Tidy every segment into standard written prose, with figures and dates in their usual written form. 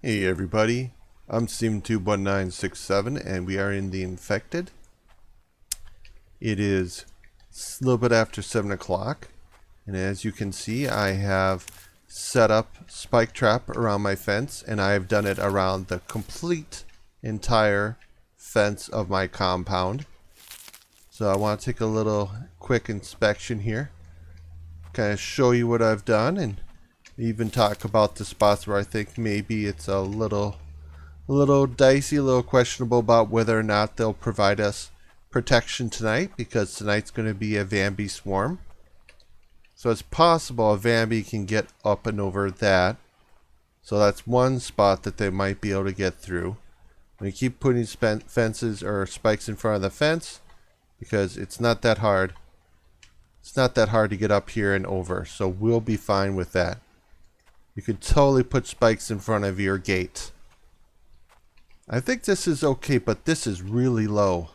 Hey everybody, I'm SteamTube1967 and we are in the Infected. It is a little bit after 7 o'clock, and as you can see I have set up spike trap around my fence, and I have done it around the complete entire fence of my compound. So I want to take a little quick inspection here, kind of show you what I've done, and even talk about the spots where I think maybe it's a little dicey, a little questionable about whether or not they'll provide us protection tonight, because tonight's going to be a Vambie swarm. So it's possible a Vambie can get up and over that. So that's one spot that they might be able to get through. We keep putting fences or spikes in front of the fence because it's not that hard. It's not that hard to get up here and over, so we'll be fine with that. You could totally put spikes in front of your gate. I think this is okay, but this is really low.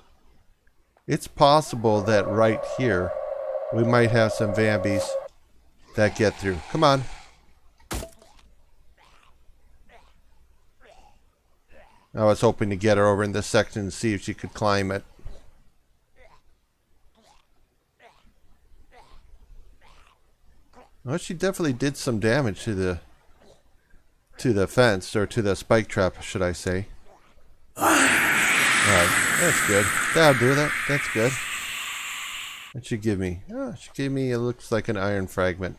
It's possible that right here we might have some Vambies that get through. Come on. I was hoping to get her over in this section and see if she could climb it. Well, she definitely did some damage to the fence, or to the spike trap, should I say. Alright, that's good. That'll do that. That's good. What she give me? Oh, she gave me, it looks like an iron fragment.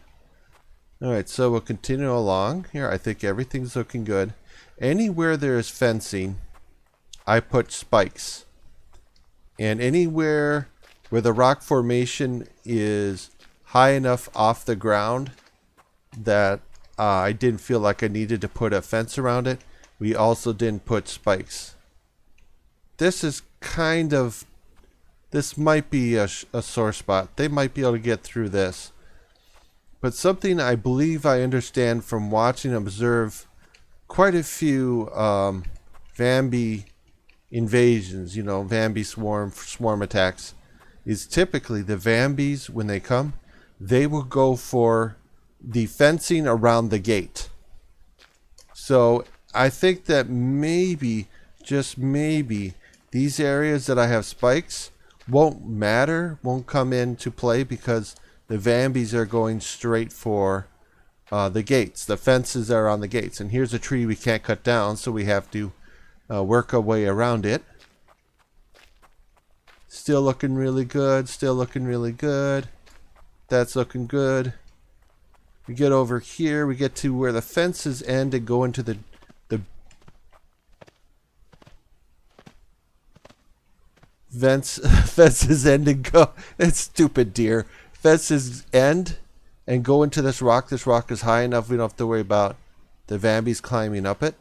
Alright, so we'll continue along. Here, I think everything's looking good. Anywhere there is fencing, I put spikes. And anywhere where the rock formation is high enough off the ground that I didn't feel like I needed to put a fence around it, we also didn't put spikes. This is kind of, this might be a sore spot. They might be able to get through this. But something I believe I understand from watching and observe quite a few Vambie invasions, you know, Vambie swarm attacks, is typically the Vambies, when they come, they will go for the fencing around the gate. So I think that maybe, just maybe, these areas that I have spikes won't matter, won't come into play, because the Vambies are going straight for the gates. The fences are on the gates. And here's a tree we can't cut down, so we have to work our way around it. Still looking really good. Still looking really good. That's looking good. We get over here. We get to where the fences end and go into the fences end and go. It's stupid deer. Fences end and go into this rock. This rock is high enough we don't have to worry about the Vambies climbing up it.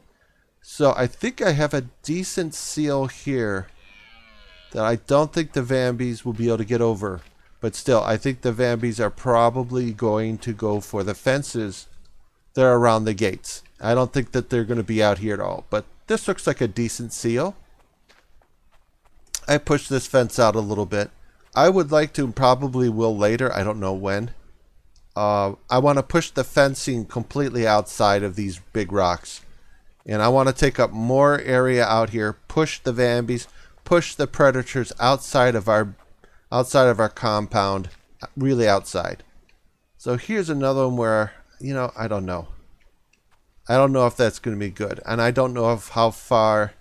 So I think I have a decent seal here that I don't think the Vambies will be able to get over. But still, I think the Vambies are probably going to go for the fences that are around the gates. I don't think that they're going to be out here at all. But this looks like a decent seal. I pushed this fence out a little bit. I would like to, probably will later, I don't know when. I want to push the fencing completely outside of these big rocks. And I want to take up more area out here, push the Vambies, push the predators outside of our compound, really outside. So here's another one where, you know, I don't know. I don't know if that's going to be good. And I don't know of how far.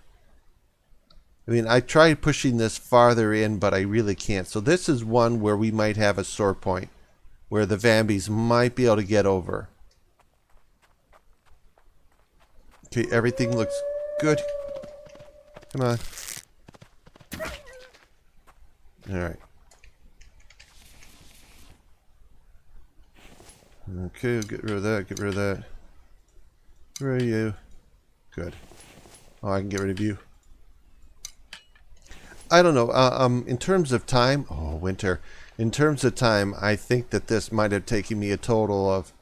I mean, I tried pushing this farther in, but I really can't. So this is one where we might have a sore point, where the Vambies might be able to get over. Okay, everything looks good. Come on. Alright. Okay, get rid of that, get rid of that. Where are you? Good. Oh, I can get rid of you. I don't know. In terms of time, oh, winter. In terms of time, I think that this might have taken me a total of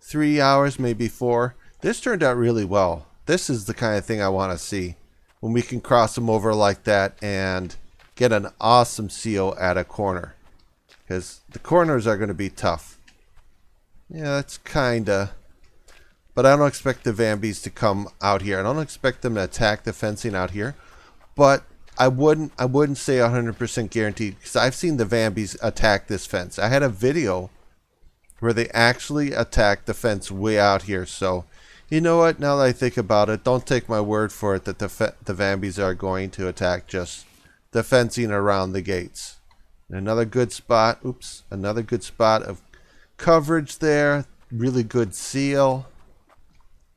3 hours, maybe 4. This turned out really well. This is the kind of thing I want to see. When we can cross them over like that and get an awesome seal at a corner. Because the corners are going to be tough. Yeah, that's kinda. but I don't expect the Vambies to come out here. I don't expect them to attack the fencing out here, but I wouldn't say 100% guaranteed, because I've seen the Vambies attack this fence. I had a video where they actually attacked the fence way out here. So, you know what? Now that I think about it, don't take my word for it that the Vambies are going to attack just the fencing around the gates. Another good spot. Oops. Another good spot of coverage there. Really good seal.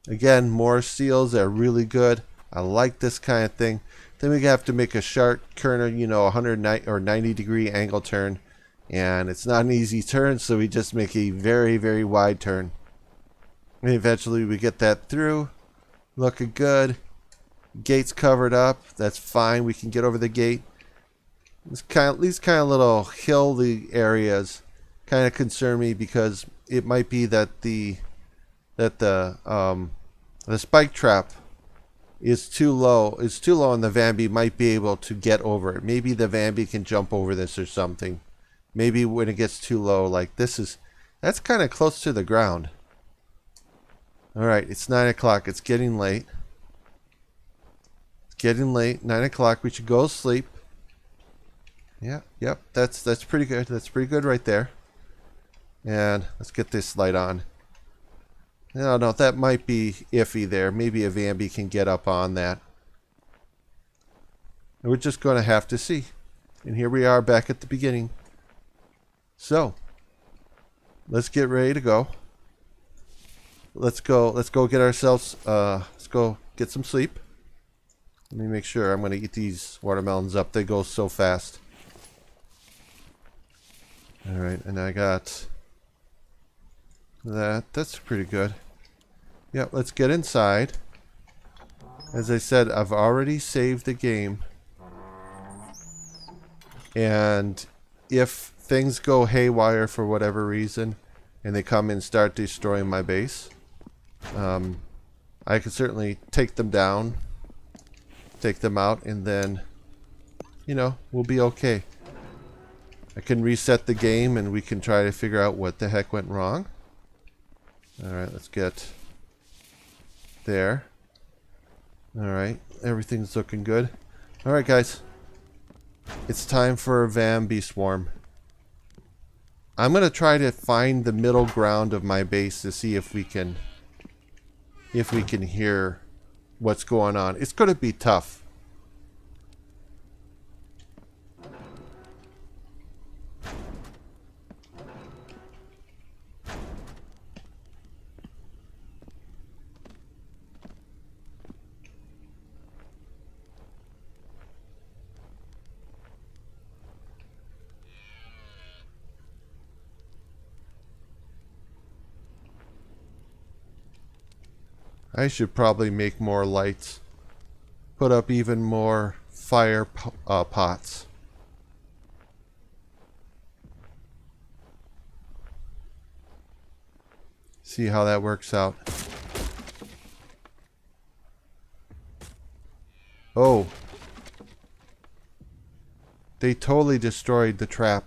Again, more seals are really good. I like this kind of thing. Then we have to make a sharp turn, you know, 190 or 90-degree angle turn. And it's not an easy turn, so we just make a very, very wide turn. And eventually we get that through. Looking good. Gate's covered up. That's fine. We can get over the gate. These kind of little hilly areas kind of concern me, because it might be that the spike trap is too low. It's too low, and the Vambie might be able to get over it. Maybe the Vambie can jump over this or something. Maybe when it gets too low, like that's kind of close to the ground. All right, it's 9 o'clock. It's getting late. It's getting late. 9 o'clock. We should go to sleep. Yeah, yep. That's pretty good. That's pretty good right there. And let's get this light on. No, that might be iffy there. Maybe a Vambie can get up on that. And we're just going to have to see. And here we are back at the beginning. So, let's get ready to go. Let's go get ourselves, let's go get some sleep. Let me make sure. I'm going to eat these watermelons up. They go so fast. Alright, and I got that. That's pretty good. Yep, let's get inside. As I said, I've already saved the game. And if things go haywire for whatever reason, and they come and start destroying my base, I could certainly take them down, take them out, and then, you know, we'll be okay. I can reset the game and we can try to figure out what the heck went wrong. Alright, let's get there. Alright, everything's looking good. Alright, guys. It's time for a Vambie swarm. I'm going to try to find the middle ground of my base to see if we can hear what's going on. It's going to be tough. I should probably make more lights. Put up even more fire pots. See how that works out. Oh. They totally destroyed the trap.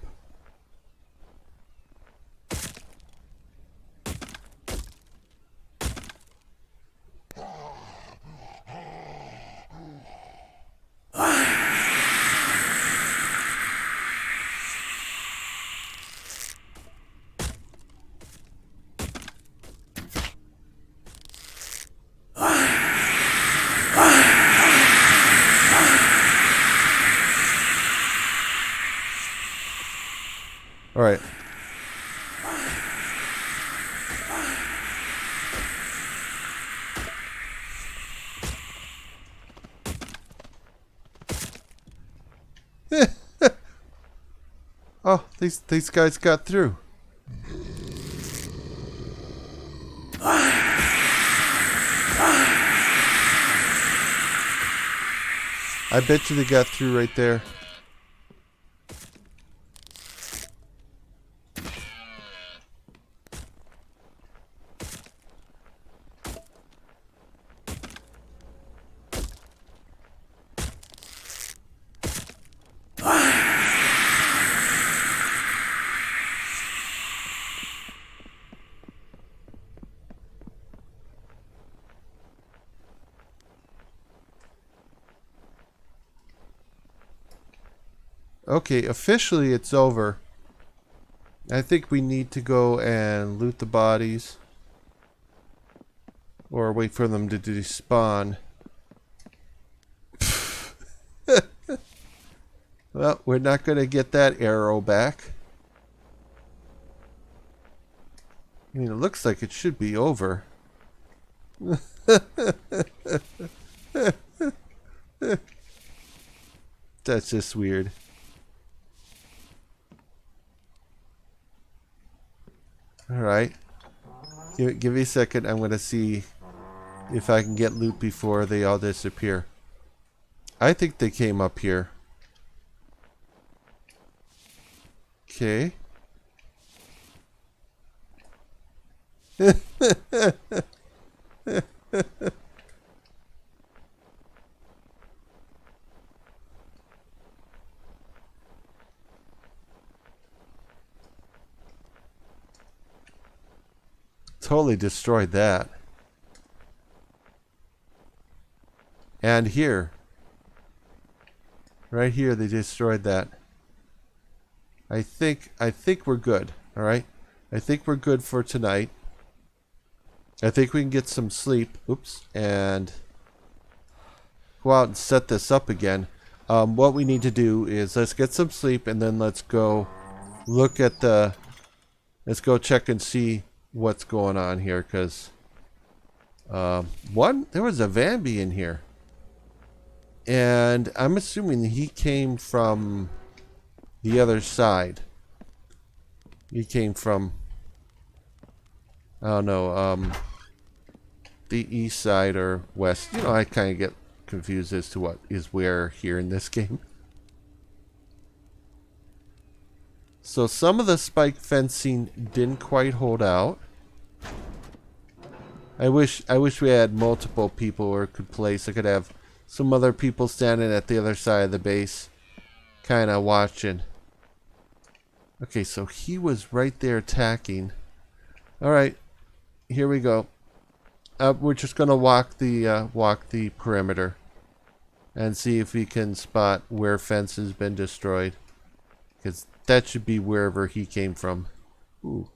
All right. Oh, these guys got through. I bet you they got through right there. Okay, officially it's over. I think we need to go and loot the bodies. Or wait for them to despawn. Well, we're not going to get that arrow back. I mean, it looks like it should be over. That's just weird. Alright. Give me a second. I'm going to see if I can get loot before they all disappear. I think they came up here. Okay. Totally destroyed that. And here. Right here they destroyed that. I think we're good. Alright? I think we're good for tonight. I think we can get some sleep. Oops. And go out and set this up again. What we need to do is let's get some sleep and then let's go look at the... Let's go check and see what's going on here, because there was a Vambie in here. And I'm assuming he came from the other side. He came from, I don't know, the east side or west. You know, I kind of get confused as to what is where here in this game. So some of the spike fencing didn't quite hold out. I wish we had multiple people or could place. I could have some other people standing at the other side of the base, kind of watching. Okay, so he was right there attacking. All right, here we go. We're just gonna walk the perimeter and see if we can spot where fence has been destroyed, because that should be wherever he came from. Ooh,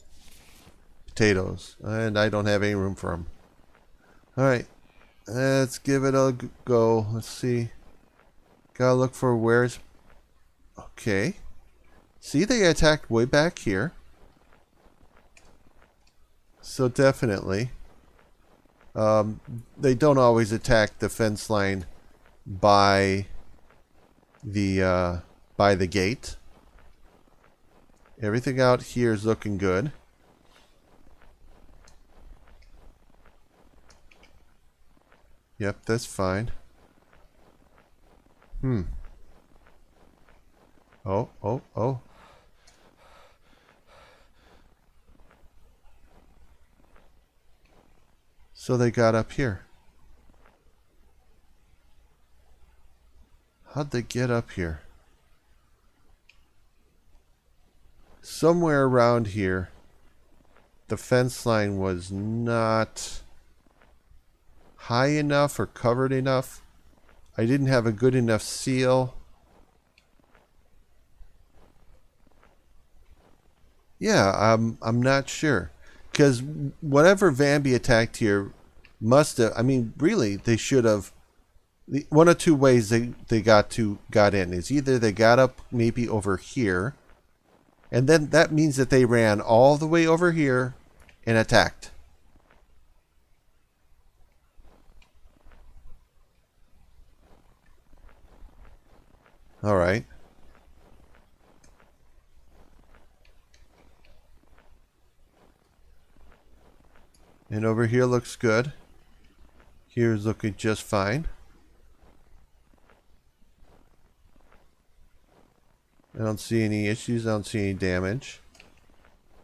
potatoes, and I don't have any room for them. All right, let's give it a go. Let's see. Gotta look for where's. Okay. See, they attacked way back here. So definitely. They don't always attack the fence line by the gate. Everything out here is looking good. Yep, that's fine. Oh. So they got up here. How'd they get up here? Somewhere around here, the fence line was not high enough or covered enough. I didn't have a good enough seal. Yeah, I'm not sure. Because whatever Vambie attacked here must have, I mean, really, they should have, one of two ways they got in is either they got up maybe over here, and then that means that they ran all the way over here and attacked. All right. And over here looks good. Here's looking just fine. I don't see any issues. I don't see any damage.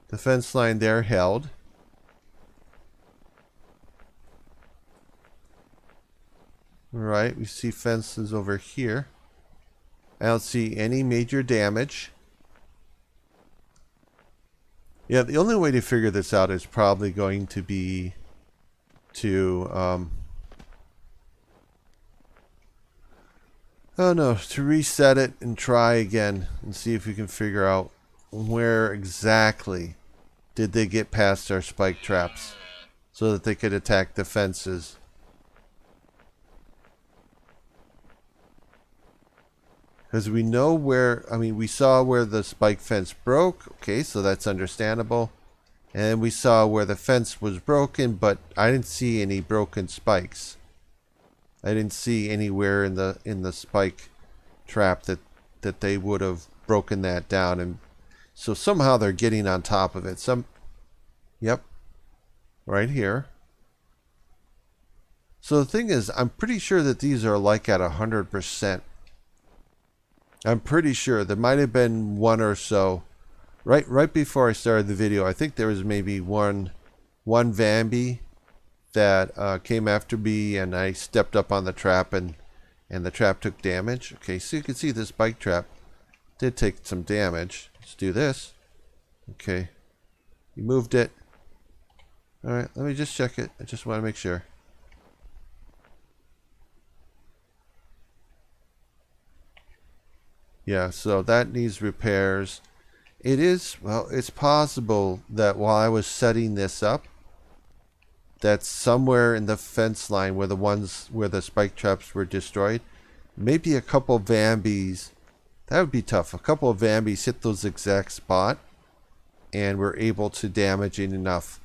The fence line there held. Alright, we see fences over here. I don't see any major damage. Yeah, the only way to figure this out is probably going to be to Oh no, to reset it and try again and see if we can figure out where exactly did they get past our spike traps so that they could attack the fences. Because we know where, I mean, we saw where the spike fence broke. Okay, so that's understandable. And we saw where the fence was broken, but I didn't see any broken spikes. I didn't see anywhere in the spike trap that they would have broken that down, and so somehow they're getting on top of it. Yep, right here. So the thing is, I'm pretty sure that these are like at 100%. I'm pretty sure there might have been one or so. Right before I started the video, I think there was maybe one Vambie that came after me, and I stepped up on the trap, and the trap took damage. Okay, so you can see this bike trap did take some damage. Let's do this. Okay, you moved it. All right, let me just check it. I just want to make sure. Yeah, so that needs repairs. It is, well, it's possible that while I was setting this up, that somewhere in the fence line where the spike traps were destroyed, maybe a couple of Vambies, that would be tough. A couple of Vambies hit those exact spot and were able to damage it enough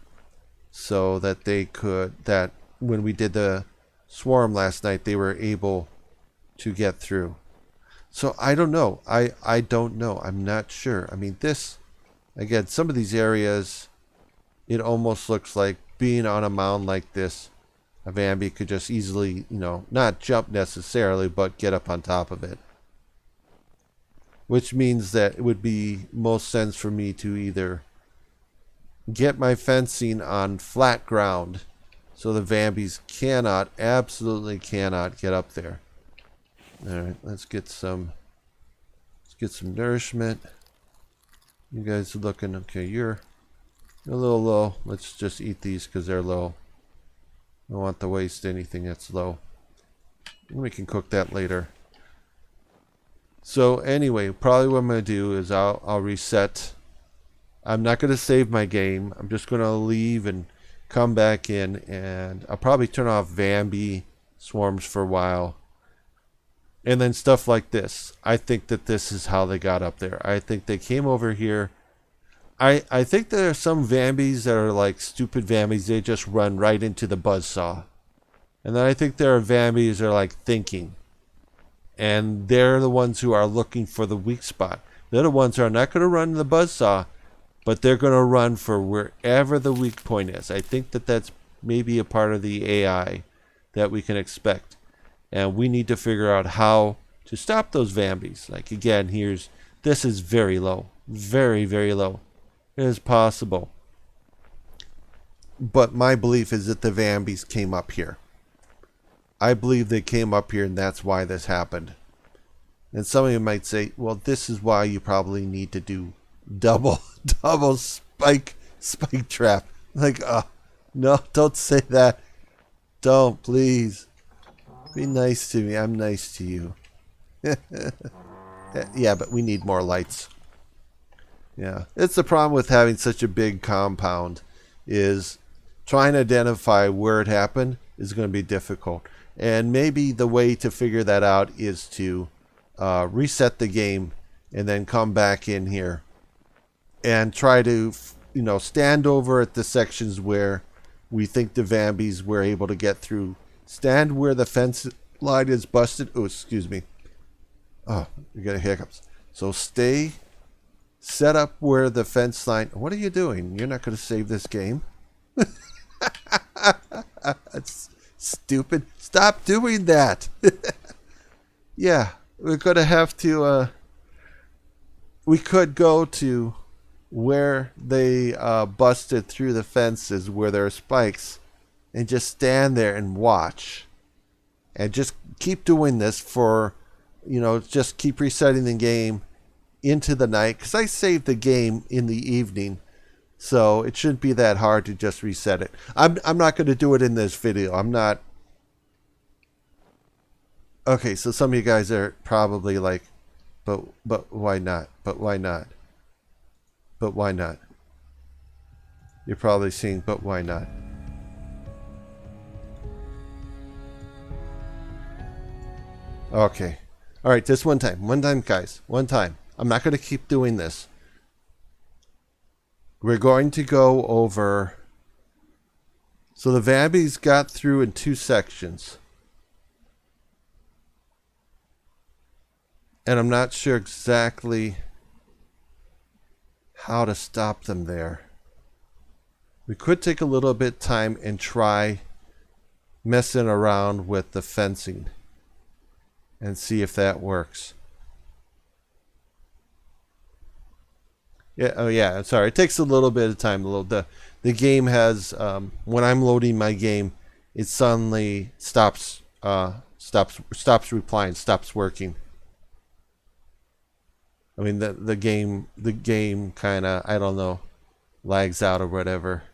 so that they could, that when we did the swarm last night, they were able to get through. So I don't know. I don't know. I'm not sure. I mean, this, again, some of these areas, it almost looks like being on a mound like this, a Vambie could just easily, you know, not jump necessarily, but get up on top of it. Which means that it would be most sense for me to either get my fencing on flat ground so the Vambies cannot, absolutely cannot get up there. Alright, let's get some nourishment. You guys are looking, okay, you're a little low. Let's just eat these because they're low. I don't want to waste anything that's low. We can cook that later. So anyway, probably what I'm going to do is I'll reset. I'm not going to save my game. I'm just going to leave and come back in, and I'll probably turn off Vambie swarms for a while. And then stuff like this. I think that this is how they got up there. I think they came over here. I think there are some Vambies that are like stupid Vambies. They just run right into the buzzsaw. And then I think there are Vambies that are like thinking. And they're the ones who are looking for the weak spot. They're the ones who are not going to run the buzzsaw, but they're going to run for wherever the weak point is. I think that that's maybe a part of the AI that we can expect. And we need to figure out how to stop those Vambies. Like, again, this is very low. Very, very low. It is possible. But my belief is that the Vambies came up here. I believe they came up here, and that's why this happened. And some of you might say, well, this is why you probably need to do double spike trap. Like, no, don't say that. Don't, please. Be nice to me. I'm nice to you. Yeah, but we need more lights. Yeah. It's the problem with having such a big compound is trying to identify where it happened is going to be difficult. And maybe the way to figure that out is to reset the game and then come back in here and try to, you know, stand over at the sections where we think the Vambies were able to get through. Stand where the fence line is busted. Oh, excuse me. Oh, you got hiccups. So set up where the fence line. What are you doing? You're not going to save this game. That's stupid. Stop doing that. Yeah, we're going to have to. We could go to where they busted through the fences where there are spikes. And just stand there and watch. And just keep doing this for, you know, just keep resetting the game into the night. Because I saved the game in the evening. So it shouldn't be that hard to just reset it. I'm not going to do it in this video. I'm not. Okay, so some of you guys are probably like, but why not? But why not? But why not? You're probably saying, but why not? Okay. All right, just one time. One time, guys. One time. I'm not going to keep doing this. We're going to go over... So the Vambies got through in 2 sections. And I'm not sure exactly how to stop them there. We could take a little bit of time and try messing around with the fencing and see if that works. Yeah, oh yeah, I'm sorry. It takes a little bit of time. The game has when I'm loading my game, it suddenly stops replying, stops working. I mean the game kind of, I don't know, lags out or whatever.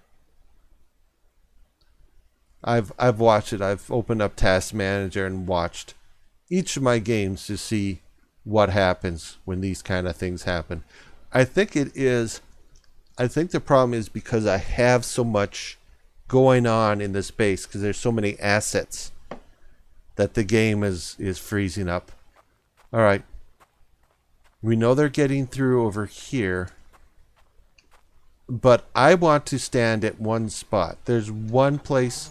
I've watched it. I've opened up Task Manager and watched each of my games to see what happens when these kind of things happen. I think the problem is because I have so much going on in this base, because there's so many assets, that the game is freezing up. All right. We know they're getting through over here, but I want to stand at one spot. There's one place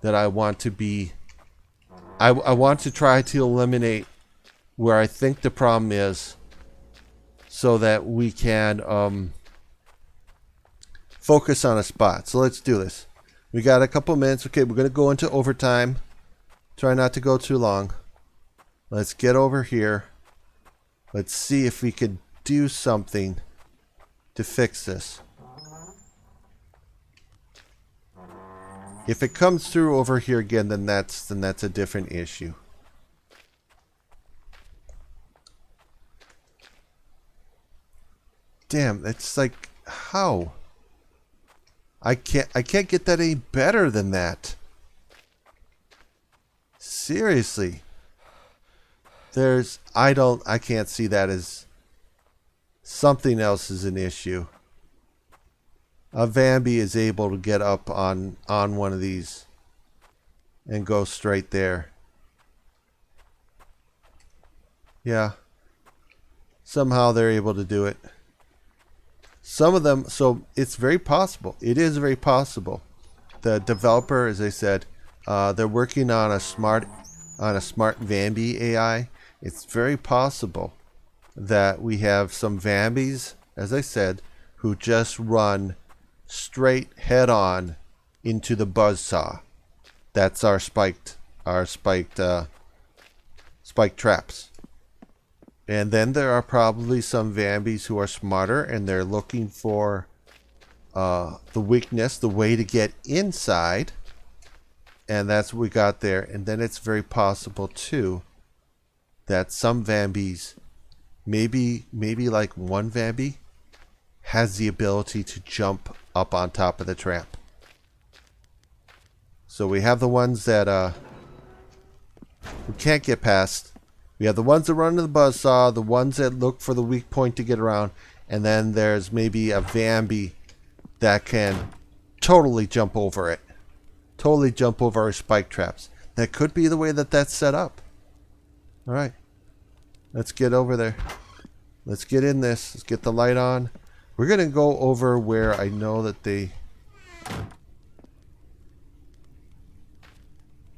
that I want to be. I want to try to eliminate where I think the problem is, so that we can focus on a spot. So let's do this. We got a couple minutes. Okay, we're going to go into overtime. Try not to go too long. Let's get over here. Let's see if we could do something to fix this. If it comes through over here again, then that's a different issue. Damn, it's like, how? I can't get that any better than that. Seriously. I can't see that as something else is an issue. A Vambie is able to get up on one of these and go straight there. Yeah. Somehow they're able to do it. Some of them, so it's very possible. It is very possible. The developer, as I said, they're working on a smart Vambie AI. It's very possible that we have some Vambies, as I said, who just run straight head on into the buzzsaw. That's our spiked traps. And then there are probably some Vambies who are smarter, and they're looking for the weakness, the way to get inside. And that's what we got there. And then it's very possible too that some Vambies, maybe like one Vambie, has the ability to jump up on top of the trap. So we have the ones that we can't get past. We have the ones that run into the buzzsaw, the ones that look for the weak point to get around, and then there's maybe a Vambie that can totally jump over it. Totally jump over our spike traps. That could be the way that that's set up. Alright. Let's get over there. Let's get in this. Let's get the light on. We're going to go over where I know that they...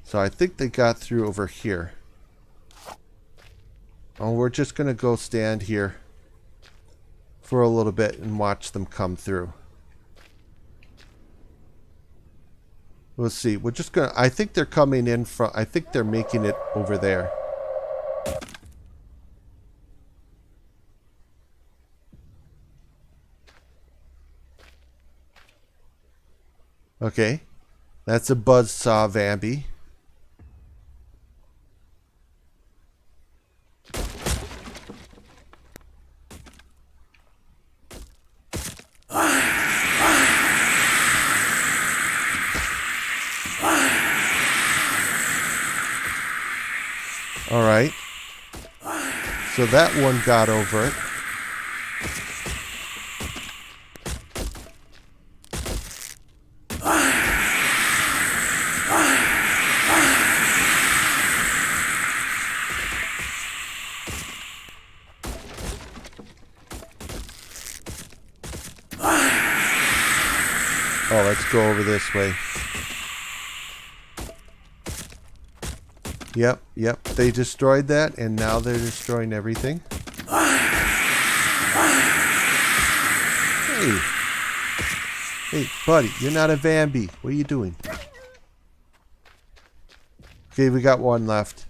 So I think they got through over here. Oh, we're just going to go stand here for a little bit and watch them come through. We'll see. We're just going to... I think they're coming in from... I think they're making it over there. Okay. That's a buzzsaw Vambie. All right. So that one got over it. Oh, let's go over this way. Yep, yep. They destroyed that, and now they're destroying everything. Hey. Hey, buddy, you're not a Vambie. What are you doing? Okay, we got one left.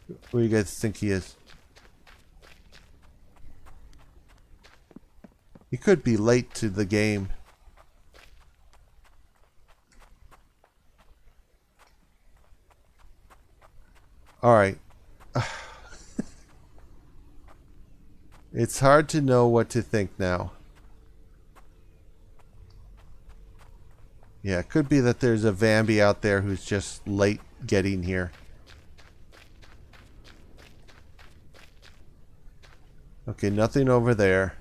What do you guys think he is? He could be late to the game. Alright. It's hard to know what to think now. Yeah, it could be that there's a Vambie out there who's just late getting here. Okay, nothing over there.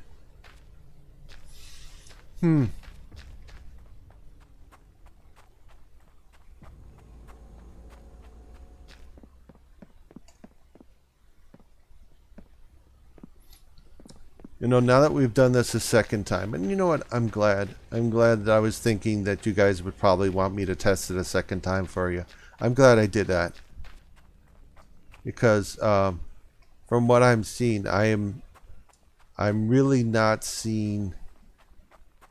You know, now that we've done this a second time, and you know what, I'm glad. I'm glad that I was thinking that you guys would probably want me to test it a second time for you. I'm glad I did that. Because from what I'm seeing, I'm really not seeing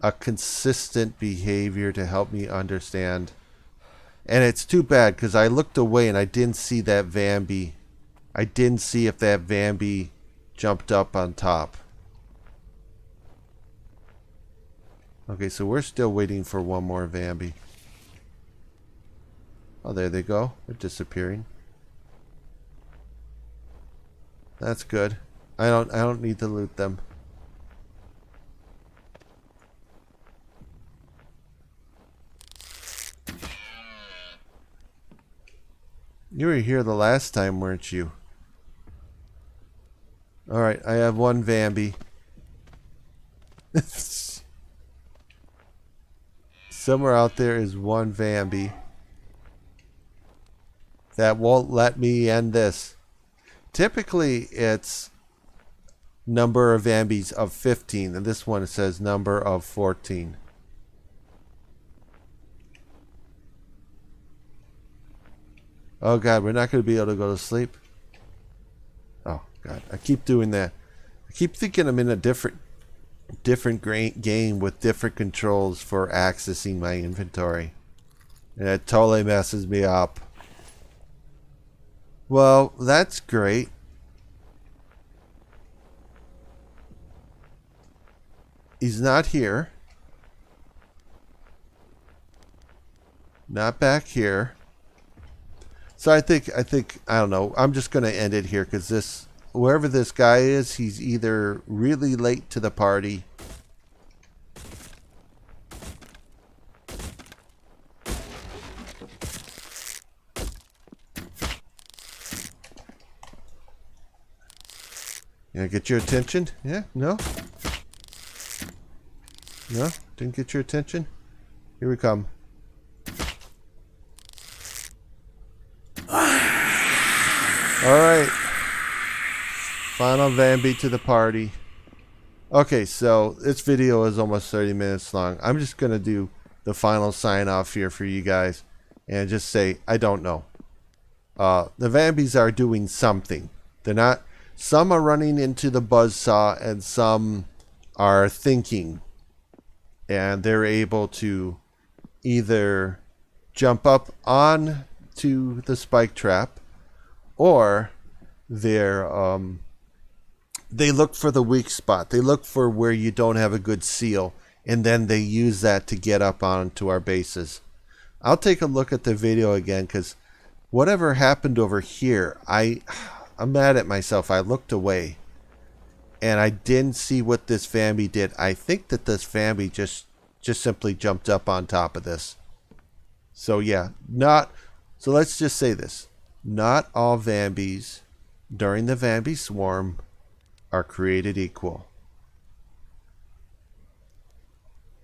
a consistent behavior to help me understand. And it's too bad because I looked away and I didn't see that Vambie. I didn't see if that Vambie jumped up on top. Okay, so we're still waiting for one more Vambie. Oh, there they go. They're disappearing. That's good. I don't need to loot them. You were here the last time, weren't you? Alright, I have one Vambie. Somewhere out there is one Vambie that won't let me end this. Typically, it's number of Vambies of 15, and this one says number of 14. Oh God, we're not going to be able to go to sleep. Oh God, I keep doing that. I keep thinking I'm in a different game with different controls for accessing my inventory, and it totally messes me up. Well, that's great. He's not here. Not back here. So I think I don't know. I'm just going to end it here because this, wherever this guy is, he's either really late to the party. Yeah, get your attention? Yeah? No? No? Didn't get your attention? Here we come. Alright. Final Vambie to the party. Okay, so this video is almost 30 minutes long. I'm just going to do the final sign off here for you guys and just say, I don't know. The Vambies are doing something. They're not... Some are running into the buzzsaw and some are thinking. And they're able to either jump up on to the spike trap, or they look for the weak spot. They look for where you don't have a good seal, and then they use that to get up onto our bases. I'll take a look at the video again, because whatever happened over here, I'm mad at myself. I looked away and I didn't see what this Vambie did. I think that this Vambie just simply jumped up on top of this. So yeah, so let's just say this. Not all Vambies during the Vambie swarm are created equal.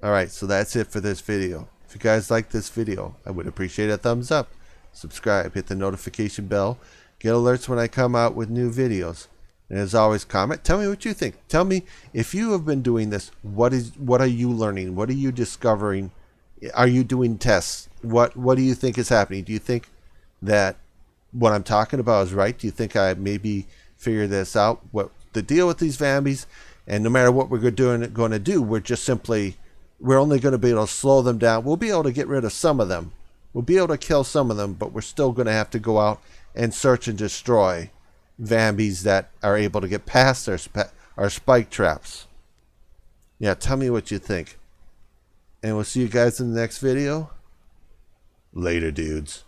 Alright, so that's it for this video. If you guys like this video, I would appreciate a thumbs up. Subscribe, hit the notification bell, get alerts when I come out with new videos. And as always, comment. Tell me what you think. Tell me if you have been doing this, what are you learning? What are you discovering? Are you doing tests? What do you think is happening? Do you think that what I'm talking about is right? Do you think I maybe figured this out? What the deal with these Vambies? And no matter what we're going to do, we're only going to be able to slow them down. We'll be able to get rid of some of them. We'll be able to kill some of them, but we're still going to have to go out and search and destroy Vambies that are able to get past our spike traps. Yeah, tell me what you think. And we'll see you guys in the next video. Later, dudes.